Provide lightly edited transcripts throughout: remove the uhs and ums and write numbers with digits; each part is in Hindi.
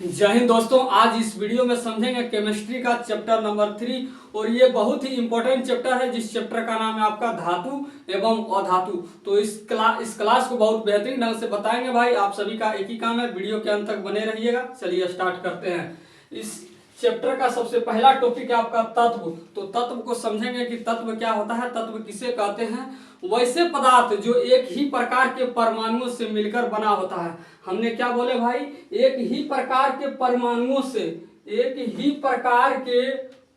जय हिंद दोस्तों। आज इस वीडियो में समझेंगे केमिस्ट्री का चैप्टर नंबर 3 और ये बहुत ही इंपॉर्टेंट चैप्टर है। जिस चैप्टर का नाम है आपका धातु एवं अधातु। तो इस क्लास को बहुत बेहतरीन ढंग से बताएंगे भाई। आप सभी का एक ही काम है, वीडियो के अंत तक बने रहिएगा। चलिए स्टार्ट करते हैं। इस चैप्टर का सबसे पहला टॉपिक है आपका तत्व। तो तत्व को समझेंगे कि तत्व क्या होता है, तत्व किसे कहते हैं। वैसे पदार्थ जो एक ही प्रकार के परमाणुओं से मिलकर बना होता है। हमने क्या बोले भाई, एक ही प्रकार के परमाणुओं से, एक ही प्रकार के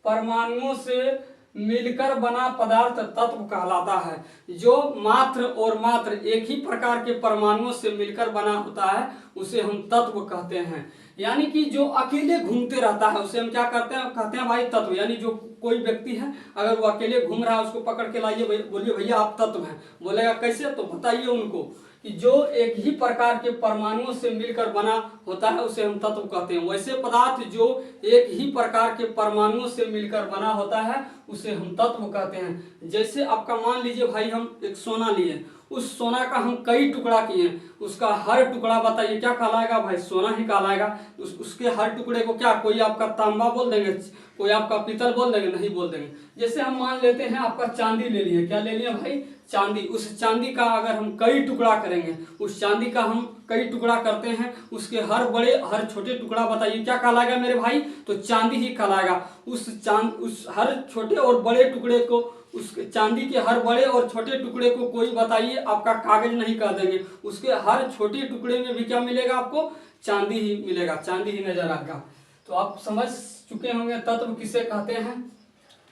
परमाणुओं से मिलकर बना पदार्थ तत्व कहलाता है। जो मात्र और मात्र एक ही प्रकार के परमाणुओं से मिलकर बना होता है उसे हम तत्व कहते हैं। यानी कि जो अकेले घूमते रहता है उसे हम क्या करते हैं, कहते हैं भाई तत्व। यानी जो कोई व्यक्ति है अगर वो अकेले घूम रहा है उसको पकड़ के लाइए, बोलिए भैया आप तत्व हैं। बोलेगा कैसे, तो बताइए उनको कि जो एक ही प्रकार के परमाणुओं से मिलकर बना होता है उसे हम तत्व कहते हैं। वैसे पदार्थ जो एक ही प्रकार के परमाणुओं से मिलकर बना होता है उसे हम तत्व कहते हैं। जैसे आपका मान लीजिए भाई हम एक सोना लिए, उस सोना का हम कई टुकड़ा किए, उसका हर टुकड़ा बताइए क्या कहलाएगा भाई, सोना ही कहलाएगा। उसके हर टुकड़े को क्या, कोई आपका तांबा बोल देंगे, कोई आपका पीतल बोल देंगे, नहीं बोल देंगे। जैसे हम मान लेते हैं आपका चांदी ले लिए, क्या ले लिए भाई, चांदी। उस चांदी का अगर हम कई टुकड़ा करेंगे, उस चांदी का हम कई टुकड़ा करते हैं, उसके हर बड़े हर छोटे टुकड़ा बताइए क्या कहलाएगा मेरे भाई, तो चांदी ही कहलाएगा। उस हर छोटे और बड़े टुकड़े को, उस चांदी के हर बड़े और छोटे टुकड़े को कोई बताइए आपका कागज नहीं कह देंगे। उसके हर छोटे टुकड़े में भी क्या मिलेगा आपको, चांदी ही मिलेगा, चांदी ही नजर आएगा। तो आप समझ चुके होंगे तत्व किसे कहते हैं।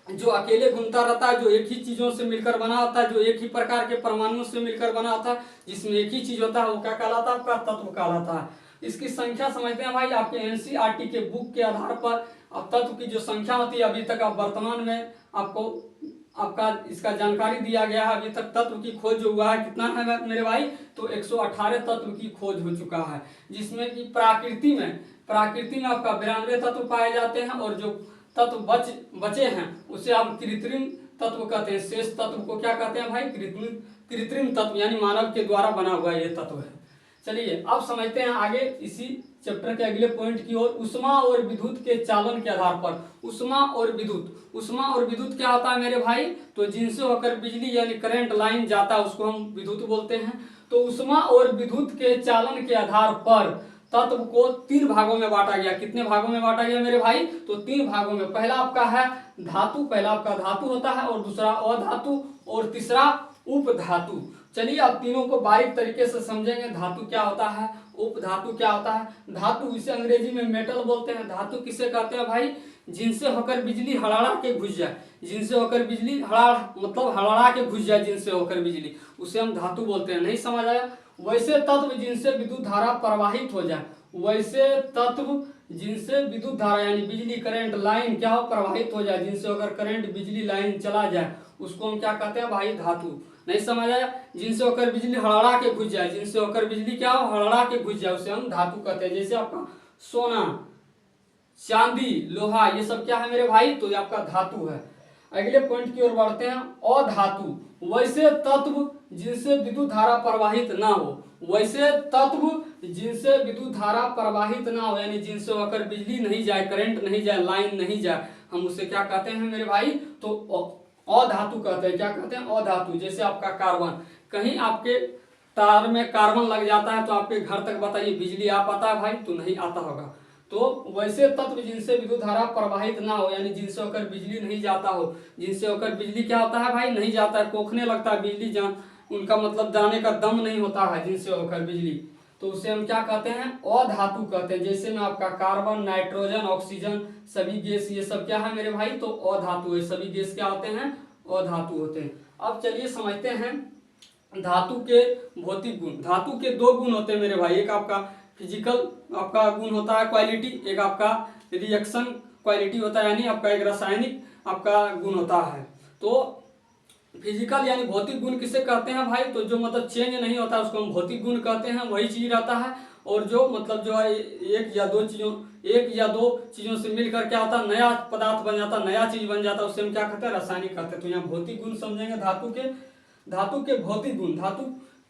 जो अकेले घूमता रहता है, जो एक ही चीजों से मिलकर बना होता है, जो एक ही प्रकार के परमाणुओं से मिलकर बना होता है, जिसमें एक ही चीज होता है वो क्या कहलाता है, आपका तत्व कहलाता है। इसकी संख्या समझते हैं भाई। आपके एनसीईआरटी के बुक के आधार पर अब तत्व की जो संख्या होती है, अभी तक आप वर्तमान में आपको आपका इसका जानकारी दिया गया है। अभी तक तत्व की खोज जो हुआ है कितना है मेरे भाई, तो 118 तत्व की खोज हो चुका है। जिसमें कि प्रकृति में आपका 92 तत्व पाए जाते हैं और जो तत्व बचे हैं उसे हम कृत्रिम तत्व कहते हैं। शेष तत्व को क्या कहते हैं भाई, कृत्रिम तत्व, यानी मानव के द्वारा बना हुआ ये तत्व है। चलिए अब समझते हैं आगे इसी चैप्टर के अगले पॉइंट की ओर। उष्मा और विद्युत के चालन के आधार पर, उष्मा और विद्युत क्या होता है मेरे भाई, तो जिनसे होकर बिजली यानी करंट लाइन जाता है उसको हम विद्युत बोलते हैं। तो उष्मा और विद्युत के चालन के आधार पर तत्व को 3 भागों में बांटा गया। कितने भागों में बांटा गया मेरे भाई, तो 3 भागों में। पहला आपका है धातु, पहला आपका धातु होता है, और दूसरा अधातु, और तीसरा उपधातु। चलिए अब तीनों को बारीक तरीके से समझेंगे। धातु क्या होता है, उपधातु क्या होता है। धातु इसे अंग्रेजी में मेटल बोलते हैं। धातु किसे कहते हैं भाई, जिनसे होकर बिजली हड़ाड़ा के घुस जाए, जिनसे होकर बिजली मतलब हड़ाड़ा के घुस जाए, जिनसे होकर बिजली, उसे हम धातु बोलते हैं। नहीं समझ आया। वैसे तत्व जिनसे विद्युत धारा प्रवाहित हो जाए, वैसे तत्व जिनसे विद्युत धारा यानी बिजली करंट लाइन क्या हो, प्रवाहित हो जाए, जिनसे अगर करंट बिजली लाइन चला जाए उसको हम क्या कहते हैं भाई, धातु। नहीं समझ आया। जिनसे होकर बिजली हड़ाड़ा के घुस जाए, जिनसे होकर बिजली क्या हो, हड़ाड़ा के घुस जाए, उसे हम धातु कहते हैं। जैसे आपका सोना, चांदी, लोहा, ये सब क्या है मेरे भाई, तो ये आपका धातु है। अगले पॉइंट की ओर बढ़ते हैं। अधातु, वैसे तत्व जिनसे विद्युत धारा प्रवाहित ना हो, वैसे तत्व जिनसे विद्युत धारा प्रवाहित ना हो, यानी जिनसे होकर बिजली नहीं जाए, करंट नहीं जाए, लाइन नहीं जाए, हम उसे क्या कहते हैं मेरे भाई, तो अधातु कहते हैं। क्या कहते हैं, अधातु। जैसे आपका कार्बन, कहीं आपके तार में कार्बन लग जाता है तो आपके घर तक बताइए बिजली आ पाता है भाई, तो नहीं आता होगा। तो वैसे तत्व जिनसे विद्युत धारा प्रवाहित ना हो, यानी जिनसे होकर बिजली नहीं जाता हो, जिनसे होकर बिजली क्या होता है भाई, नहीं जाता है, कोखने लगता है बिजली, जहाँ उनका मतलब जाने का दम नहीं होता है, जिनसे होकर बिजली, तो उसे हम क्या कहते हैं, अधातु कहते हैं। जैसे में आपका कार्बन, नाइट्रोजन, ऑक्सीजन, सभी गैस, ये सब क्या है मेरे भाई, तो अधातु है। सभी गैस क्या होते हैं, अधातु होते हैं। अब चलिए समझते हैं धातु के भौतिक गुण। धातु के 2 गुण होते हैं मेरे भाई। एक आपका फिजिकल आपका गुण होता है, क्वालिटी, एक आपका रिएक्शन क्वालिटी होता है, यानी आपका एक रासायनिक आपका गुण होता है। तो फिजिकल यानी भौतिक गुण किसे कहते हैं भाई, तो जो मतलब चेंज नहीं होता उसको हम भौतिक गुण कहते हैं, वही चीज रहता है। और जो मतलब जो है एक या दो चीजों से मिलकर क्या होता है, नया पदार्थ बन जाता है, नया चीज बन जाता है, उसे हम क्या कहते हैं, रासायनिक कहते हैं। तो यहाँ भौतिक गुण समझेंगे धातु के भौतिक गुण। धातु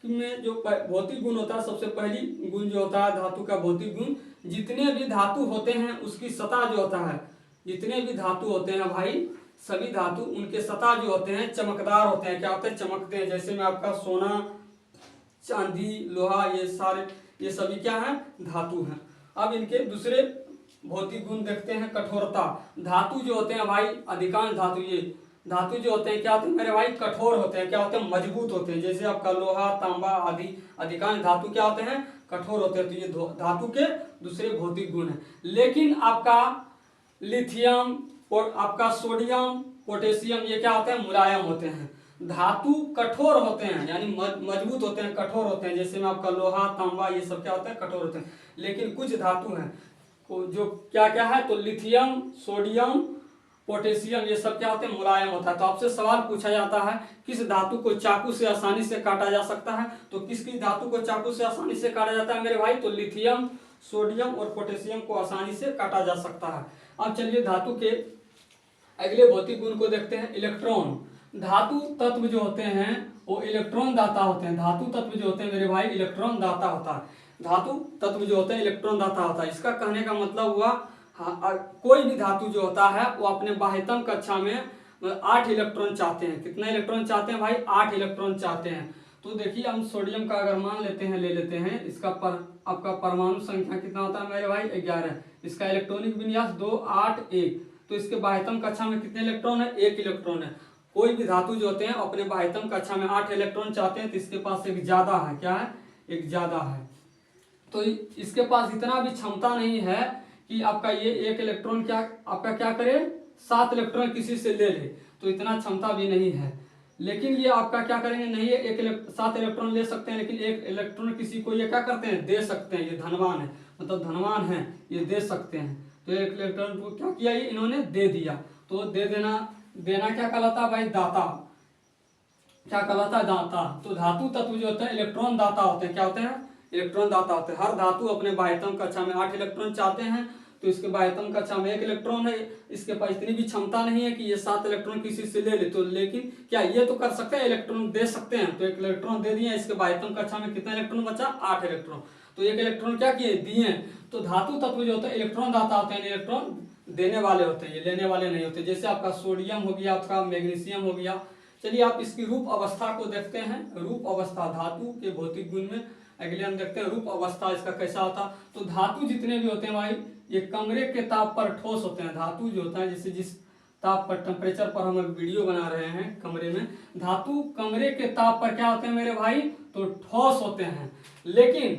में जो भौतिक गुण होता है, सबसे पहली गुण जो होता है धातु का भौतिक गुण, जितने भी धातु होते हैं उसकी सतह जो होता है, जितने भी धातु होते हैं भाई, सभी धातु उनके सतह जो होते हैं चमकदार होते हैं। क्या होते हैं? चमकते हैं। जैसे में आपका सोना, चांदी, लोहा, ये सारे ये सभी क्या है? धातु हैं। अब इनके दूसरे भौतिक गुण देखते हैं। कठोरता। धातु जो होते हैं भाई, अधिकांश धातु, ये धातु जो होते हैं क्या होते हैं मेरे भाई? कठोर होते हैं। क्या होते हैं? मजबूत होते हैं। जैसे आपका लोहा, तांबा आदि अधिकांश धातु क्या होते हैं? कठोर होते हैं। तो ये धातु के दूसरे भौतिक गुण है। लेकिन आपका लिथियम और आपका सोडियम, पोटेशियम, ये क्या होते हैं? मुलायम होते हैं। धातु कठोर होते हैं, यानी मजबूत होते हैं, कठोर होते हैं। जैसे में आपका लोहा, तांबा, ये सब क्या होते हैं? कठोर होते हैं। लेकिन कुछ धातु हैं जो क्या क्या है? तो लिथियम, सोडियम, पोटेशियम, ये सब क्या होते हैं? मुलायम होता है। तो आपसे सवाल पूछा जाता है किस धातु को चाकू से आसानी से काटा जा सकता है? तो किसकी धातु को चाकू से आसानी से काटा जाता है मेरे भाई? तो लिथियम, सोडियम और पोटेशियम को आसानी से काटा जा सकता है। अब चलिए धातु के अगले भौतिक गुण को देखते हैं। इलेक्ट्रॉन। धातु तत्व जो होते हैं वो इलेक्ट्रॉन दाता होते हैं। धातु तत्व जो होते हैं मेरे भाई इलेक्ट्रॉन दाता होता है। धातु तत्व जो होते हैं इलेक्ट्रॉन दाता होता है। इसका कहने का मतलब हुआ, कोई भी धातु जो होता है वो अपने बाह्यतम कक्षा में 8 इलेक्ट्रॉन चाहते हैं। कितना इलेक्ट्रॉन चाहते हैं भाई? 8 इलेक्ट्रॉन चाहते हैं। तो देखिए हम सोडियम का अगर मान लेते हैं, ले लेते हैं, इसका आपका परमाणु संख्या कितना होता है मेरे भाई? 11। इसका इलेक्ट्रॉनिक विन्यास 2, 8, 1। तो इसके बाह्यतम कक्षा में कितने इलेक्ट्रॉन है? 1 इलेक्ट्रॉन है। कोई भी धातु जो होते हैं अपने बाह्यतम कक्षा में 8 इलेक्ट्रॉन चाहते हैं, तो इसके पास एक ज्यादा है। क्या है? एक ज्यादा है। तो इसके पास इतना भी क्षमता नहीं है कि आपका ये 1 इलेक्ट्रॉन क्या आपका क्या करे? 7 इलेक्ट्रॉन किसी से ले ले। तो इतना क्षमता भी नहीं है। लेकिन ये आपका क्या करेंगे? नहीं है 7 इलेक्ट्रॉन ले सकते हैं, लेकिन 1 इलेक्ट्रॉन किसी को ये क्या करते हैं? दे सकते हैं। ये धनवान है, मतलब धनवान है, ये दे सकते हैं। तो 1 इलेक्ट्रॉन को क्या किया? ये इन्होंने दे दिया। तो दे देना क्या कहलाता है भाई? दाता। क्या कहलाता है? दाता। तो धातु तत्व जो होता है इलेक्ट्रॉन दाता होते हैं। क्या होते हैं? इलेक्ट्रॉन दाता होते हैं। हर धातु अपने बाह्यतम कक्षा में 8 इलेक्ट्रॉन चाहते हैं, तो इसके बाह्यतम कक्षा में 1 इलेक्ट्रॉन है। इसके पास इतनी भी क्षमता नहीं है कि ये 7 इलेक्ट्रॉन किसी से ले ले। तो लेकिन क्या ये तो कर सकते हैं? इलेक्ट्रॉन दे सकते हैं। तो 1 इलेक्ट्रॉन दे दिए। इसके बाह्यतम कक्षा में कितना इलेक्ट्रॉन बचा? 8 इलेक्ट्रॉन। तो 1 इलेक्ट्रॉन क्या किए? दिए। तो धातु तत्व जो होता है इलेक्ट्रॉन दाता होते हैं, इलेक्ट्रॉन देने वाले होते हैं, ये लेने वाले नहीं होते। जैसे आपका सोडियम हो गया, आपका मैग्नीशियम हो गया। चलिए आप इसकी रूप अवस्था को देखते हैं। रूप अवस्था धातु के भौतिक गुण में अगले हम देखते हैं रूप अवस्था इसका कैसा होता। तो धातु जितने भी होते हैं भाई, ये कमरे के ताप पर ठोस होते हैं। धातु जो होता है, जैसे जिस ताप पर, टेम्परेचर पर हम वीडियो बना रहे हैं कमरे में, धातु कमरे के ताप पर क्या होते हैं मेरे भाई? तो ठोस होते हैं। लेकिन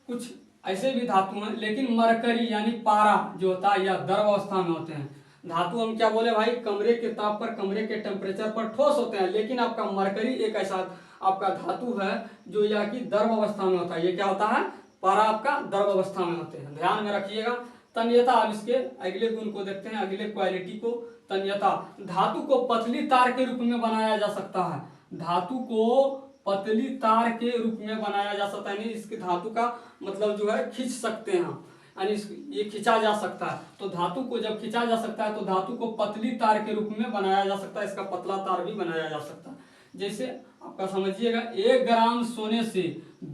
कुछ ऐसे भी धातु हैं, लेकिन मरकरी यानी पारा जो होता है या द्रव अवस्था में होते हैं। धातु हम क्या बोले भाई? कमरे के ताप पर, कमरे के टेम्परेचर पर ठोस होते हैं। लेकिन आपका मरकरी एक ऐसा आपका धातु है जो या कि द्रव अवस्था में होता है। ये क्या होता है? पारा आपका द्रव अवस्था में होते हैं। ध्यान में रखिएगा। तन्यता। अब इसके अगले गुण को देखते हैं, अगले क्वालिटी को। तन्यता। धातु को पतली तार के रूप में बनाया जा सकता है। धातु को पतली तार के रूप में बनाया जा सकता है, यानी इसकी धातु का मतलब जो है खींच सकते हैं, यानी ये खींचा जा सकता है। तो धातु को जब खींचा जा सकता है तो धातु को पतली तार के रूप में बनाया जा सकता है। इसका पतला तार भी बनाया जा सकता है। जैसे आपका समझिएगा, 1 ग्राम सोने से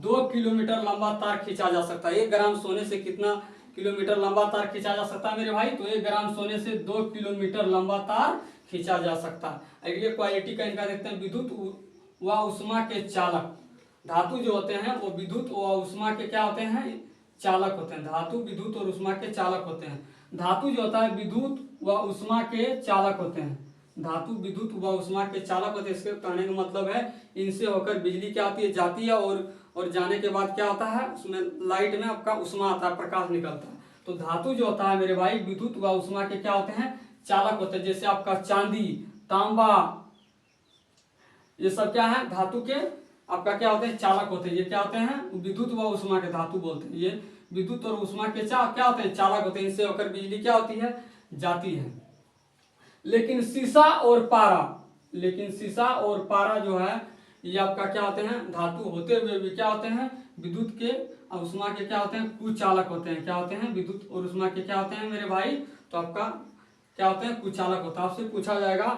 2 किलोमीटर लंबा तार खींचा जा सकता है। 1 ग्राम सोने से कितना किलोमीटर लंबा तार खींचा जा सकता है मेरे भाई? तो 1 ग्राम सोने से 2 किलोमीटर लंबा तार खींचा जा सकता है। अगले क्वालिटी का इनका देखते हैं। विद्युत व उष्मा के चालक। धातु जो होते हैं वो विद्युत व उष्मा के क्या होते हैं? चालक होते हैं। धातु विद्युत और उष्मा के चालक होते हैं। धातु जो होता है विद्युत व उष्मा के चालक होते हैं। धातु विद्युत व उष्मा के चालक होते हैं। इसके कहने का मतलब है इनसे होकर बिजली क्या होती है? जाती है, और जाने के बाद क्या होता है? उसमें लाइट में आपका उष्मा आता है, प्रकाश निकलता है। तो धातु जो होता है मेरे भाई विद्युत व उष्मा के क्या होते हैं? चालक होते हैं। जैसे आपका चांदी, तांबा, ये सब क्या है? धातु के आपका क्या होते हैं? चालक होते हैं। ये क्या होते हैं? विद्युत व उष्मा के धातु बोलते हैं। ये विद्युत और उष्मा के क्या होते हैं? चालक होते हैं। इनसे होकर बिजली क्या होती है? जाती है। लेकिन सीसा और पारा जो है ये आपका क्या होते हैं? धातु होते हुए भी क्या होते हैं? विद्युत के और उष्मा के क्या होते हैं? कुचालक होते हैं। क्या होते हैं? विद्युत और उष्मा के क्या होते हैं मेरे भाई? तो आपका क्या होते हैं? कुचालक होता है। आपसे पूछा जाएगा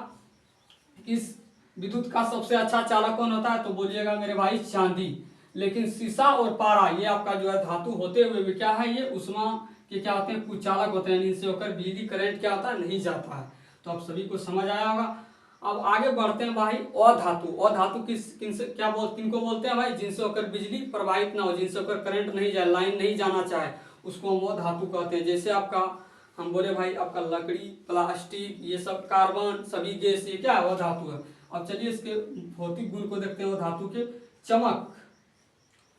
किस विद्युत का सबसे अच्छा चालक कौन होता है? तो बोलिएगा मेरे भाई चांदी। लेकिन सीसा और पारा ये आपका जो है धातु होते हुए भी क्या है, ये उष्मा के क्या होते हैं, कुचालक होते हैं, इनसे होकर बिजली करंट क्या होता है, नहीं जाता है। तो आप सभी को समझ आया होगा। अब आगे बढ़ते हैं भाई। अधातु, अधातु किनको बोलते हैं भाई? जिनसे होकर बिजली प्रवाहित ना हो, जिनसे होकर करंट नहीं जाए, लाइन नहीं जाना चाहे, उसको हम अधातु कहते हैं। जैसे आपका हम बोले भाई आपका लकड़ी, प्लास्टिक, ये सब कार्बन, सभी गैस, ये क्या है, अधातु है। अब चलिए इसके भौतिक गुण को देखते हैं। धातु के चमक,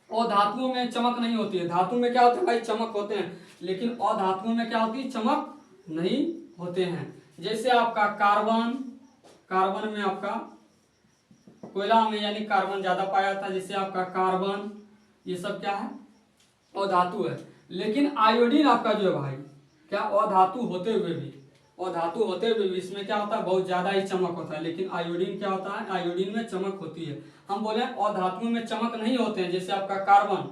और धातुओं में चमक नहीं होती है। धातु में क्या होता है भाई, चमक होते हैं, लेकिन अधातुओं में क्या होती है, चमक नहीं होते हैं। जैसे आपका कार्बन, कार्बन में आपका कोयला में यानी कार्बन ज्यादा पाया जाता है। जैसे आपका कार्बन, ये सब क्या है, अधातु है। लेकिन आयोडीन आपका जो है भाई, क्या अधातु होते हुए भी, अधातु होते हुए भी इसमें क्या होता है, बहुत ज्यादा ही चमक होता है। लेकिन आयोडीन क्या होता है, आयोडीन में चमक होती है। हम बोले अधातुओं में चमक नहीं होते हैं, जैसे आपका कार्बन,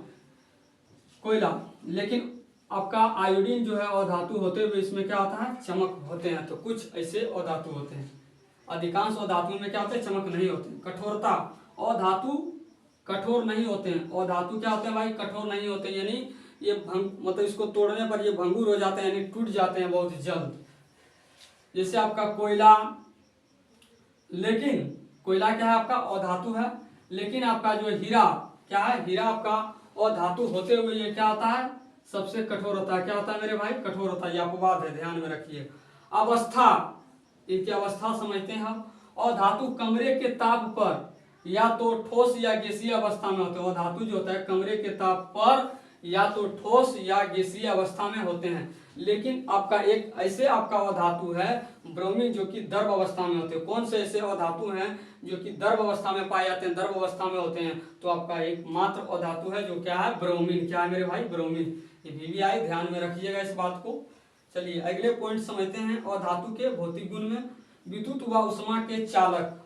कोयला, लेकिन आपका आयोडीन जो है अधातु होते हुए इसमें क्या होता है, चमक होते हैं। तो कुछ ऐसे अधातु होते हैं। अधिकांश अधातुओं में क्या होते हैं, चमक नहीं होते। कठोरता, अधातु कठोर नहीं होते हैं। अधातु क्या होते हैं भाई, कठोर नहीं होते, यानी ये मतलब इसको तोड़ने पर ये भंगुर हो जाते हैं, यानी टूट जाते हैं बहुत जल्द। जैसे आपका कोयला, लेकिन कोयला क्या है आपका, अधातु है। लेकिन आपका जो हीरा क्या है, हीरा आपका अधातु होते हुए ये क्या होता है, सबसे कठोर होता है। क्या होता है मेरे भाई, कठोर होता है। ये अपवाद है, ध्यान में रखिए। अवस्था, इनकी अवस्था समझते हैं हम। अधातु कमरे के ताप पर या तो ठोस या गैसीय अवस्था में होते हैं। अधातु जो होता है कमरे के ताप पर या तो ठोस या गैसीय अवस्था में होते हैं। लेकिन आपका एक ऐसे आपका अधातु है ब्रोमीन, जो कि द्रव अवस्था में होते हैं। कौन से ऐसे अधातु हैं जो कि द्रव अवस्था में पाए जाते हैं, द्रव अवस्था में होते हैं? तो आपका एक मात्र अधातु है जो क्या है, ब्रोमीन। क्या है मेरे भाई, ब्रोमीन। ये VVI, ध्यान में रखिएगा इस बात को। चलिए अगले पॉइंट समझते हैं। अधातु के भौतिक गुण में विद्युत व उष्मा के चालक,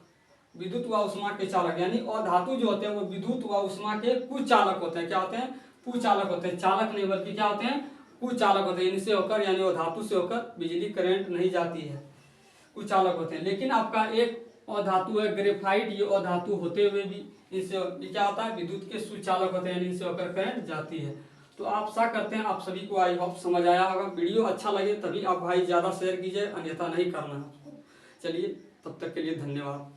विद्युत व उष्मा के चालक, यानी अधातु जो होते हैं वो विद्युत व उष्मा के कुचालक होते हैं। क्या होते हैं, कुचालक होते हैं। चालक नहीं बल्कि क्या होते हैं, कुचालक होते हैं। इनसे होकर यानी अधातु से होकर बिजली करंट नहीं जाती है, कुचालक होते हैं। लेकिन आपका एक अधातु है ग्रेफाइट, ये अधातु होते हुए भी इनसे क्या होता है, विद्युत के सुचालक होते हैं, यानी इनसे होकर करंट जाती है। तो आप आशा करते हैं आप सभी को आई होप समझ आया होगा। वीडियो अच्छा लगे तभी आप भाई ज्यादा शेयर कीजिए, अन्यथा नहीं करना है आपको। चलिए तब तक के लिए धन्यवाद।